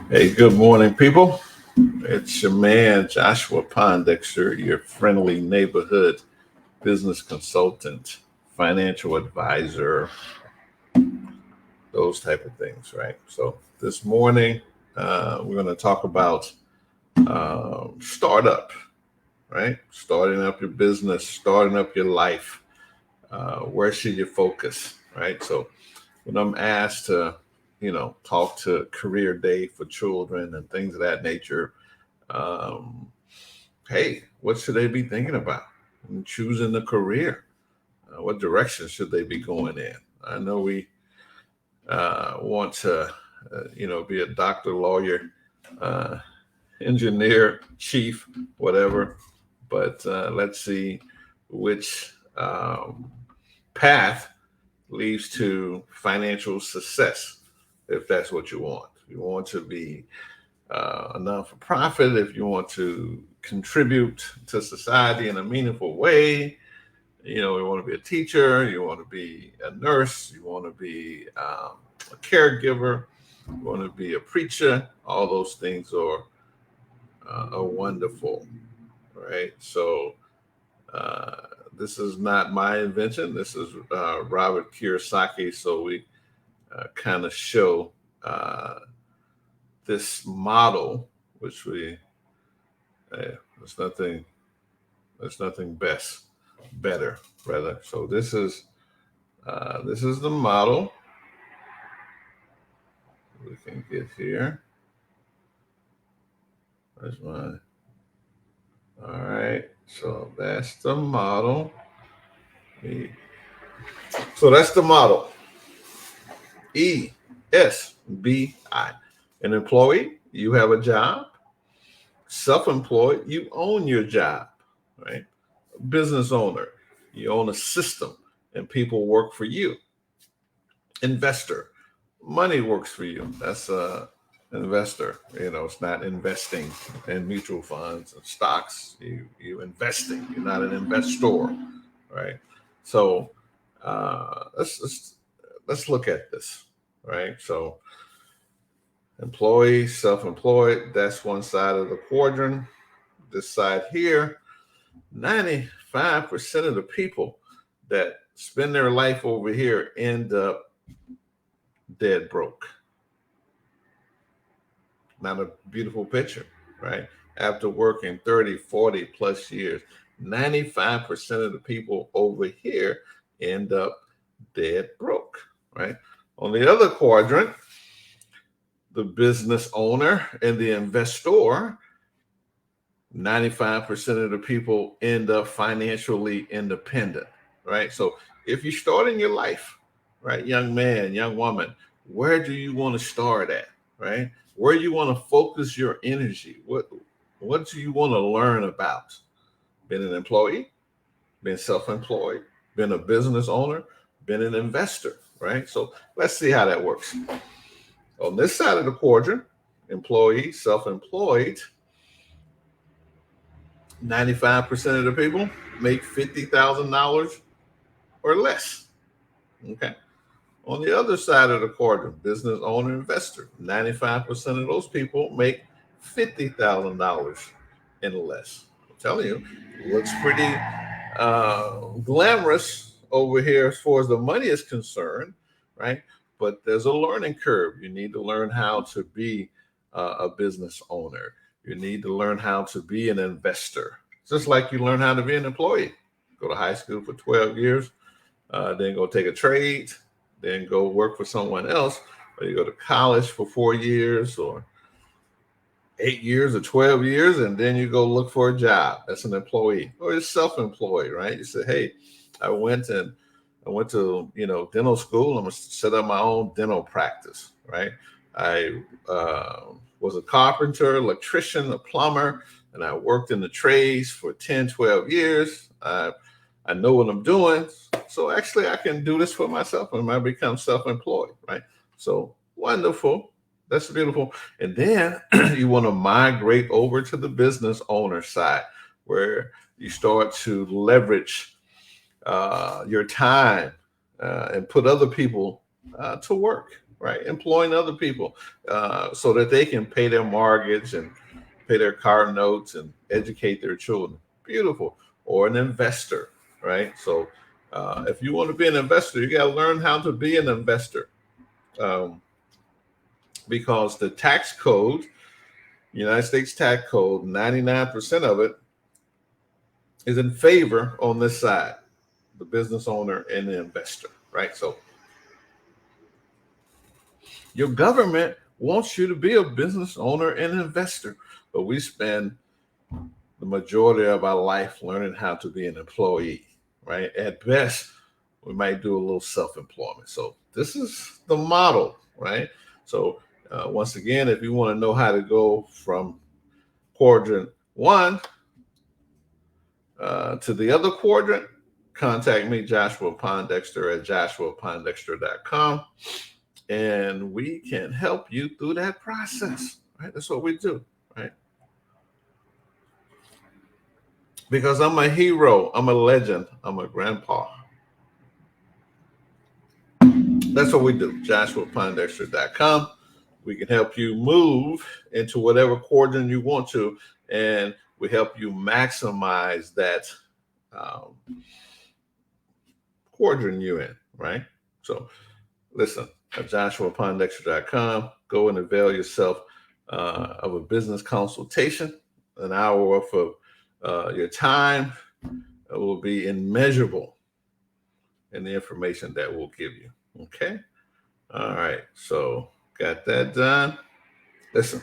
Hey, good morning, people. It's your man, Joshua Pondexter, your friendly neighborhood business consultant, financial advisor, those type of things, right? So this morning, we're going to talk about startup, right? Starting up your business, starting up your life. Where should you focus, right? So when I'm asked to, talk to career day for children and things of that nature, um, hey, what should they be thinking about in choosing a career? What direction should they be going in? I know we want to, be a doctor, lawyer, uh, engineer, chief, whatever, but let's see which path leads to financial success if that's what you want. You want to be a non for profit, if you want to contribute to society in a meaningful way, you want to be a teacher, you want to be a nurse, you want to be a caregiver, you want to be a preacher. All those things are wonderful, right? So, uh, this is not my invention. This is Robert Kiyosaki. So we kind of show uh, this model, which we there's nothing better rather. So this is the model we can get here. There's my all right. So that's the model. So that's the model. ESBI. An employee, you have a job. Self-employed, you own your job, right? Business owner, you own a system and people work for you. Investor, money works for you. That's a investor. It's not investing in mutual funds and stocks. You investing. You're not an investor, right? So let's look at this, right? So employee, self-employed. That's one side of the quadrant. This side here, 95% of the people that spend their life over here end up dead broke. Not a beautiful picture, right? After working 30, 40 plus years, 95% of the people over here end up dead broke, right? On the other quadrant, the business owner and the investor, 95% of the people end up financially independent, right? So if you start in your life, right, young man, young woman, where do you want to start at, right? Where you want to focus your energy? What do you want to learn about? Being an employee, being self-employed, being a business owner, being an investor, right? So let's see how that works. On this side of the quadrant, employee, self-employed, 95% of the people make $50,000 or less. Okay. On the other side of the quadrant, business owner, investor, 95% of those people make $50,000 and less. I'm telling you, it looks pretty glamorous over here as far as the money is concerned, right? But there's a learning curve. You need to learn how to be a business owner. You need to learn how to be an investor, just like you learn how to be an employee. Go to high school for 12 years, then go take a trade, then go work for someone else, or you go to college for 4 years or 8 years or 12 years, and then you go look for a job. That's an employee or it's self-employed, right? You say, hey, I went to dental school. I'm gonna set up my own dental practice, right? I was a carpenter, electrician, a plumber, and I worked in the trades for 10, 12 years. I know what I'm doing. So actually I can do this for myself and I become self-employed, right? So wonderful. That's beautiful. And then you want to migrate over to the business owner side where you start to leverage your time and put other people to work, right? Employing other people so that they can pay their mortgage and pay their car notes and educate their children. Beautiful. Or an investor, right? So if you want to be an investor, you got to learn how to be an investor, um, because the tax code, United States tax code, 99% of it is in favor on this side, the business owner and the investor, right? So your government wants you to be a business owner and investor, but we spend the majority of our life learning how to be an employee, right? At best, we might do a little self-employment. So this is the model, right? So once again, if you want to know how to go from quadrant one to the other quadrant, contact me, Joshua Pondexter, at joshuapondexter.com, and we can help you through that process, right? That's what we do, right? Because I'm a hero, I'm a legend, I'm a grandpa. That's what we do, joshuapondexter.com. We can help you move into whatever quadrant you want to, and we help you maximize that quadrant you're in, right? So listen, at joshuapondexter.com, go and avail yourself of a business consultation. An hour worth of your time will be immeasurable in the information that we'll give you. Okay. All right. So got that done. Listen,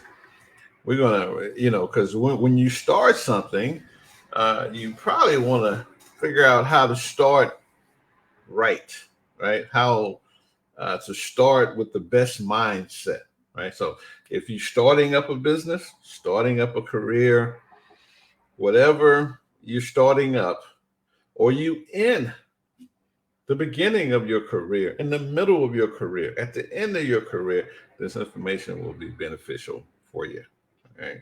we're gonna, because when you start something, you probably want to figure out how to start right, right? How to start with the best mindset, right? So if you're starting up a business, starting up a career, whatever you're starting up, or you in the beginning of your career, in the middle of your career, at the end of your career, this information will be beneficial for you. Okay.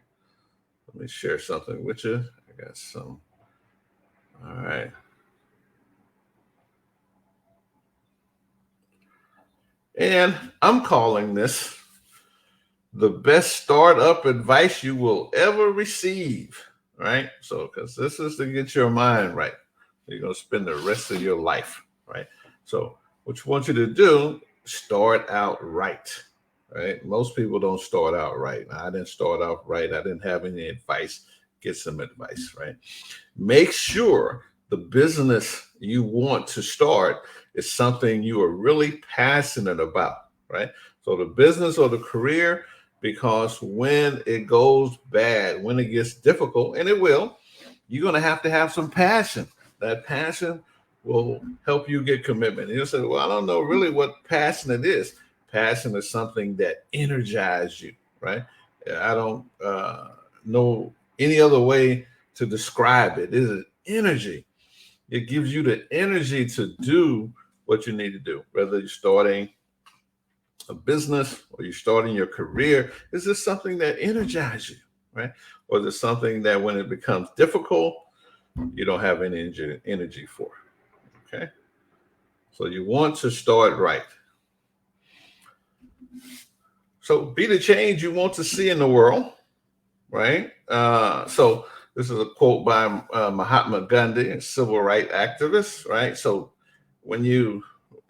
Let me share something with you. I got some. All right. And I'm calling this the best startup advice you will ever receive, right? So, because this is to get your mind right. You're going to spend the rest of your life, right? So, what you want you to do, start out right, right? Most people don't start out right. I didn't start out right. I didn't have any advice. Get some advice, right? Make sure the business you want to start is something you are really passionate about, right? So, the business or the career, because when it goes bad, when it gets difficult, and it will, you're going to have some passion. That passion will help you get commitment. And you'll say, well, I don't know really what passion it is. Passion is something that energizes you, right? I don't know any other way to describe it. It is an energy. It gives you the energy to do what you need to do, whether you're starting a business or you're starting your career. Is this something that energizes you, right? Or is it something that when it becomes difficult, you don't have any energy for? Okay. So you want to start right. So be the change you want to see in the world, right? So this is a quote by Mahatma Gandhi, a civil rights activist, right? So when you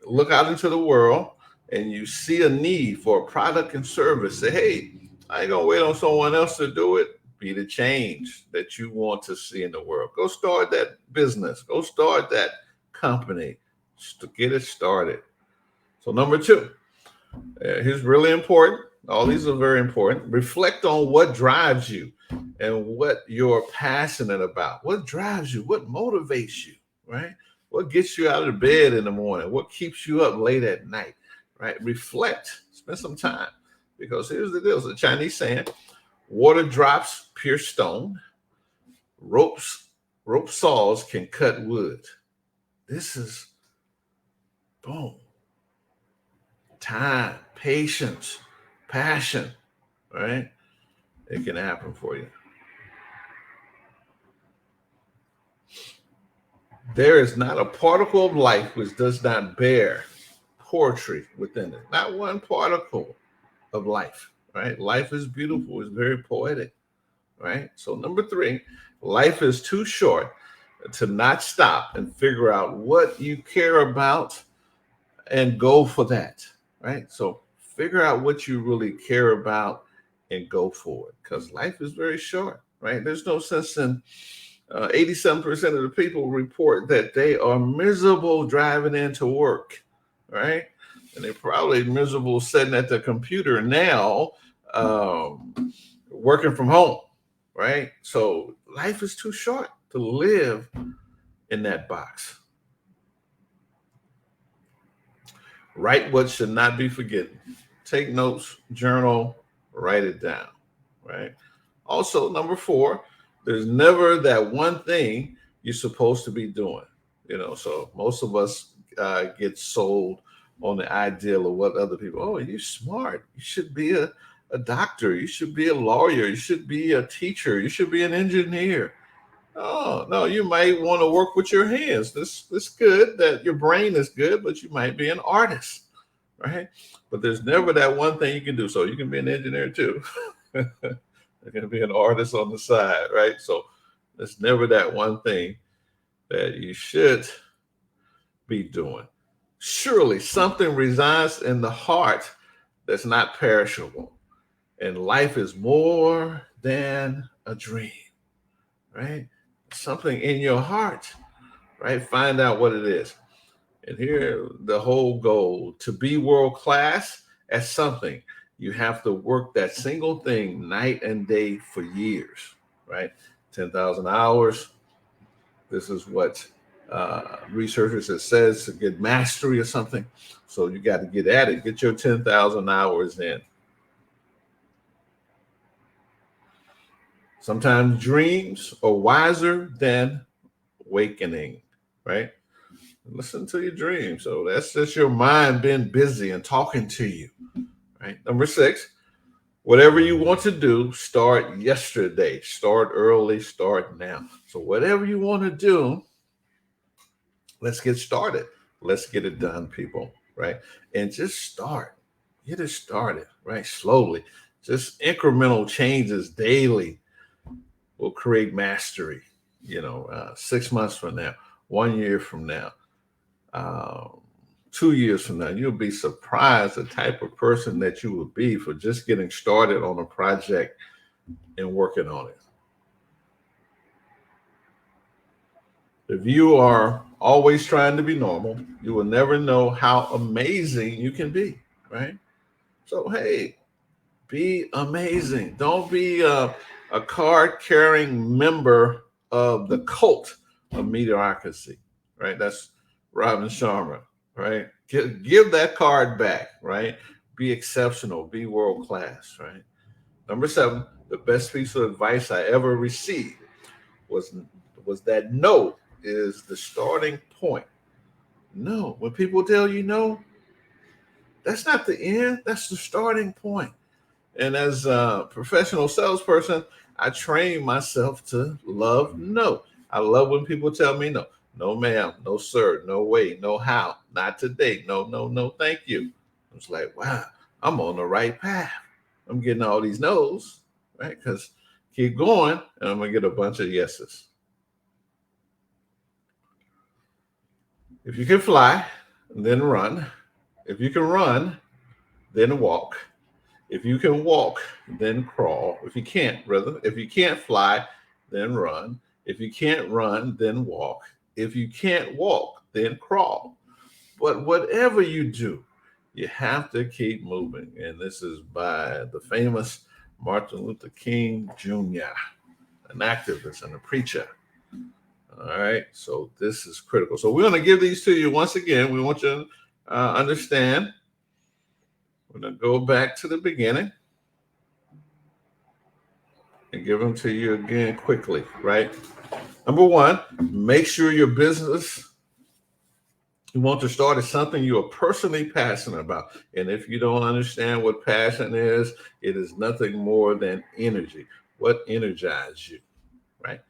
look out into the world and you see a need for a product and service, say, hey, I ain't gonna wait on someone else to do it. Be the change that you want to see in the world. Go start that business. Go start that company. Just to get it started. So number two, here's really important. All these are very important. Reflect on what drives you and what you're passionate about. What drives you? What motivates you, right? What gets you out of bed in the morning? What keeps you up late at night, right? Reflect. Spend some time. Because here's the deal. It's a Chinese saying, water drops pierce stone. Rope saws can cut wood. This is, boom. Time, patience, passion, right? It can happen for you. There is not a particle of life which does not bear poetry within it, not one particle of life, right? Life is beautiful, it's very poetic, right? So, number three, life is too short to not stop and figure out what you care about and go for that, right? So, figure out what you really care about and go for it because life is very short, right? There's no sense in 87% of the people report that they are miserable driving into work, right? And they're probably miserable sitting at the computer now, working from home, right? So life is too short to live in that box. Write what should not be forgotten. Take notes, journal, write it down, right? Also, number four, there's never that one thing you're supposed to be doing. So most of us get sold on the ideal of what other people, oh, you're smart. You should be a doctor. You should be a lawyer. You should be a teacher. You should be an engineer. Oh, no, you might want to work with your hands. This good that your brain is good, but you might be an artist, right? But there's never that one thing you can do. So you can be an engineer too. You're going to be an artist on the side, right? So there's never that one thing that you should be doing. Surely something resides in the heart that's not perishable. And life is more than a dream, right? Something in your heart, right? Find out what it is. And here, the whole goal to be world class at something, you have to work that single thing night and day for years, right? 10,000 hours. This is what researchers have said to get mastery or something. So you got to get at it. Get your 10,000 hours in. Sometimes dreams are wiser than awakening, right? Listen to your dreams. So that's just your mind being busy and talking to you, right? Number six, whatever you want to do, start yesterday. Start early, start now. So whatever you want to do, let's get started. Let's get it done, people, right? And just start. Get it started, right? Slowly. Just incremental changes daily will create mastery. 6 months from now, 1 year from now, 2 years from now, you'll be surprised the type of person that you will be for just getting started on a project and working on it. If you are always trying to be normal, you will never know how amazing you can be, right? So, hey, be amazing. Don't be a card carrying member of the cult of mediocrity, right? That's Robin Sharma, right? Give that card back, right? Be exceptional, be world class, right? Number seven, the best piece of advice I ever received was that no is the starting point. No, when people tell you no, that's not the end, that's the starting point. And as a professional salesperson, I train myself to love no. I love when people tell me no. No, ma'am. No, sir. No way. No how. Not today. No, no, no. Thank you. It's like, wow, I'm on the right path. I'm getting all these no's, right? Because keep going and I'm going to get a bunch of yeses. If you can fly, then run. If you can run, then walk. If you can walk, then crawl. If you can't fly, then run. If you can't run, then walk. If you can't walk, then crawl. But whatever you do, you have to keep moving. And this is by the famous Martin Luther King Jr., an activist and a preacher. All right. So this is critical. So we're going to give these to you once again. We want you to understand. We're going to go back to the beginning and give them to you again quickly, right? Number one, make sure your business you want to start is something you are personally passionate about. And if you don't understand what passion is, it is nothing more than energy. What energizes you, right?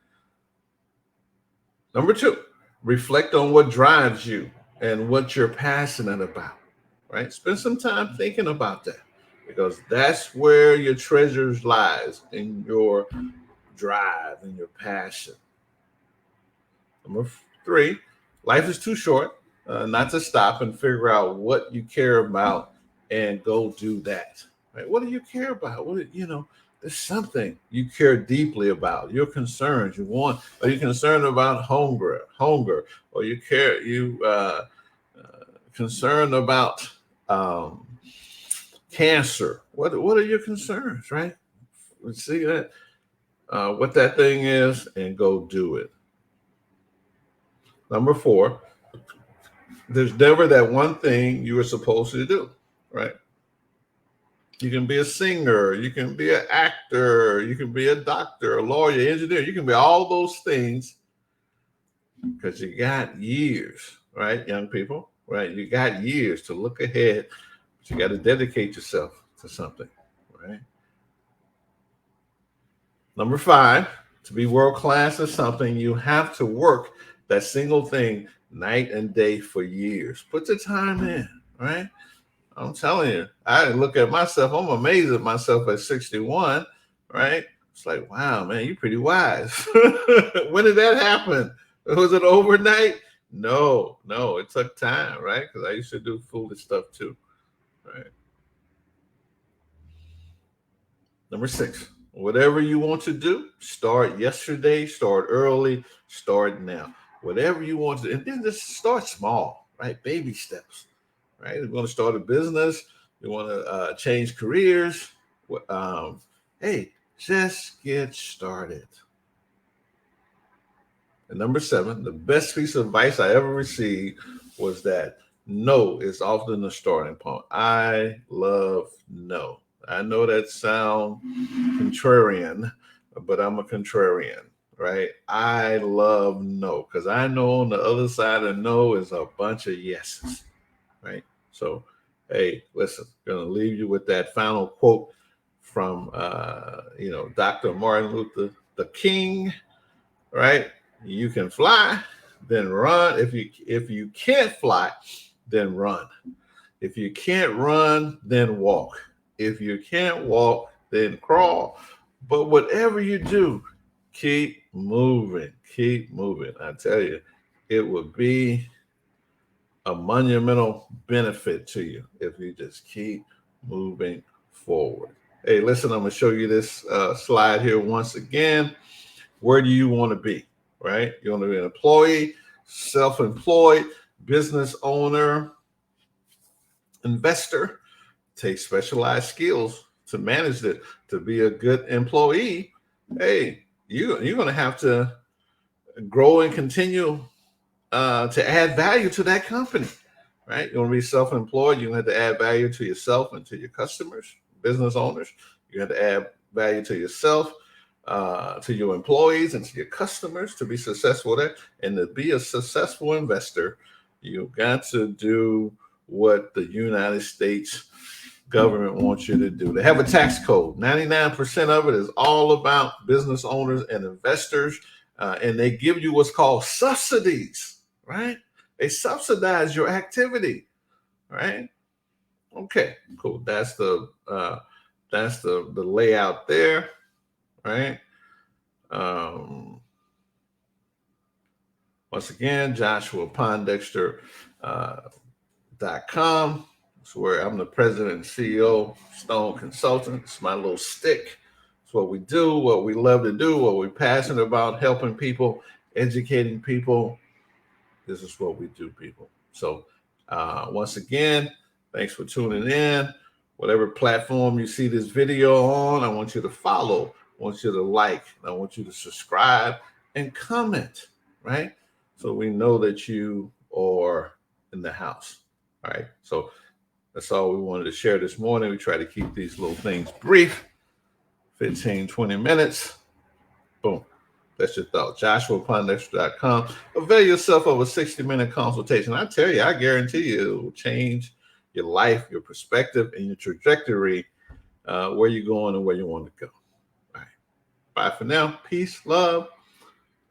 Number two, reflect on what drives you and what you're passionate about. right? Spend some time thinking about that because that's where your treasures lies, in your drive and your passion. Number three, life is too short not to stop and figure out what you care about and go do that. Right? What do you care about? There's something you care deeply about. Your concerns you want. Are you concerned about hunger, or concerned about um, cancer? What are your concerns? Right? See that what that thing is and go do it. Number four, there's never that one thing you were supposed to do, right? You can be a singer, you can be an actor, you can be a doctor, a lawyer, engineer, you can be all those things because you got years, right, young people, right? You got years to look ahead, but you got to dedicate yourself to something, right? Number five, to be world class at something, you have to work that single thing night and day for years. Put the time in, right? I'm telling you, I look at myself, I'm amazed at myself at 61, right? It's like, wow, man, you're pretty wise. When did that happen? Was it overnight? No, it took time, right? Because I used to do foolish stuff too, right? Number six, whatever you want to do, start yesterday, start early, start now. Whatever you want to, and then just start small, right? Baby steps, right? You want to start a business, you want to change careers. Hey, just get started. And number seven, the best piece of advice I ever received was that no is often the starting point. I love no. I know that sounds contrarian, but I'm a contrarian, right? I love no because I know on the other side of no is a bunch of yeses, right? So, hey, listen, I'm gonna leave you with that final quote from Dr. Martin Luther the King, right? You can fly, then run. If you can't fly, then run. If you can't run, then walk. If you can't walk, then crawl. But whatever you do, keep moving. Keep moving. I tell you, it would be a monumental benefit to you if you just keep moving forward. Hey, listen, I'm going to show you this slide here once again. Where do you want to be? Right? You want to be an employee, self employed, business owner, investor. Take specialized skills to manage it, to be a good employee. Hey, you're going to have to grow and continue to add value to that company, right? You want to be self-employed, you have to add value to yourself and to your customers, business owners. You have to add value to yourself, to your employees, and to your customers to be successful there. And to be a successful investor, you've got to do what the United States government wants you to do. They have a tax code. 99% of it is all about business owners and investors, and they give you what's called subsidies, right? They subsidize your activity, right? Okay, cool. That's the layout there, right? Um, Once again, Joshua Pondexter .com. It's where I'm the president and CEO, Stone Consultant. It's my little stick. It's what we do, what we love to do, what we're passionate about, helping people, educating people. This is what we do, people. So once again, thanks for tuning in. Whatever platform you see this video on, I want you to follow, I want you to like, I want you to subscribe and comment, right? So we know that you are in the house. All right. So that's all we wanted to share this morning. We try to keep these little things brief, 15, 20 minutes. Boom. That's your thought. JoshuaPondexter.com. Avail yourself of a 60-minute consultation. I tell you, I guarantee you it will change your life, your perspective, and your trajectory, where you're going and where you want to go. All right. Bye for now. Peace, love,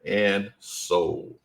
and soul.